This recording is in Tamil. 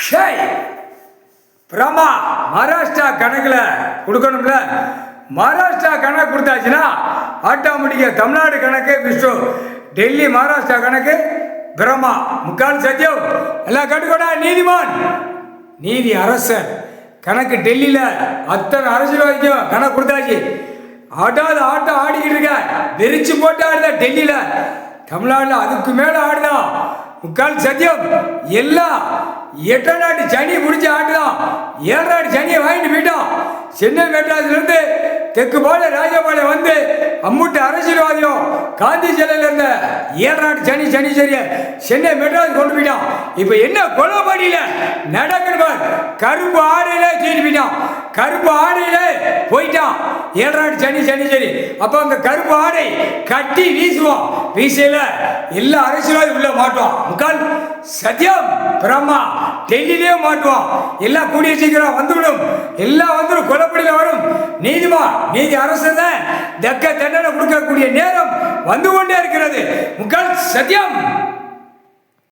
ஷேய் பிரமா மகாராஷ்டிரா கணக்கில் கொடுக்கணும்ல. மகாராஷ்டிரா கணக்கு கொடுத்தாச்சுன்னா ஆட்டோமேட்டிக்காக தமிழ்நாடு கணக்கு விஷ்ணு, டெல்லி மகாராஷ்டிரா கணக்கு பிரமா, முக்கால் சத்தியம் எல்லாம் கட்டுக்கோடா. நீதிமான் நீதி அரசர் கணக்கு டெல்லியில் அத்தனை அரசியல்வாதிக்கும் கணக்கு கொடுத்தாச்சு. ஆட்டாவது ஆட்டம் ஆடிக்கிட்டு இருக்க, வெறிச்சு போட்டு ஆடுதா டெல்லியில். தமிழ்நாட்டில் அதுக்கு மேலே ஆடுதான் முக்கால் சத்தியம். எல்லாம் 8 நாட்டு சனி முடிச்சு ஆட்டுதான். 7 நாட்டு சனியை வாங்கிட்டு போயிட்டான். சென்னை மெட்ராஸ்லேருந்து தெற்கு போல ராஜபாளையம் வந்து அம்முட்டு அரசியல்வாதியும் காந்தி சிலையில் இருந்த 7 நாட்டு சனி சரிய சென்னை மெட்ராஸ் கொண்டு போயிட்டான். இப்போ என்ன கொலபாடியில் நடக்கணும், கருப்பு ஆடையில தூக்கிட்டு போயிட்டான். கருப்பு ஆடையில போயிட்டான் 7 நாட்டு சரி. அப்போ அந்த கருப்பு ஆடை கட்டி வீசுவோம். வீசையில் எல்லா அரசியல்வாதி உள்ள மாட்டோம். முக்கால் சத்தியம் பிரம்மா டெல்லியிலே மாட்டுவோம். எல்லாம் கூடிய சீக்கிரம் வந்துவிடும். எல்லாம் வந்துடும். கொலப்படியில் வரும். நீதி அரசு தான் தக்க தண்டனை கொடுக்கக்கூடிய நேரம் வந்து கொண்டே இருக்கிறது. முக்கால் சத்தியம்.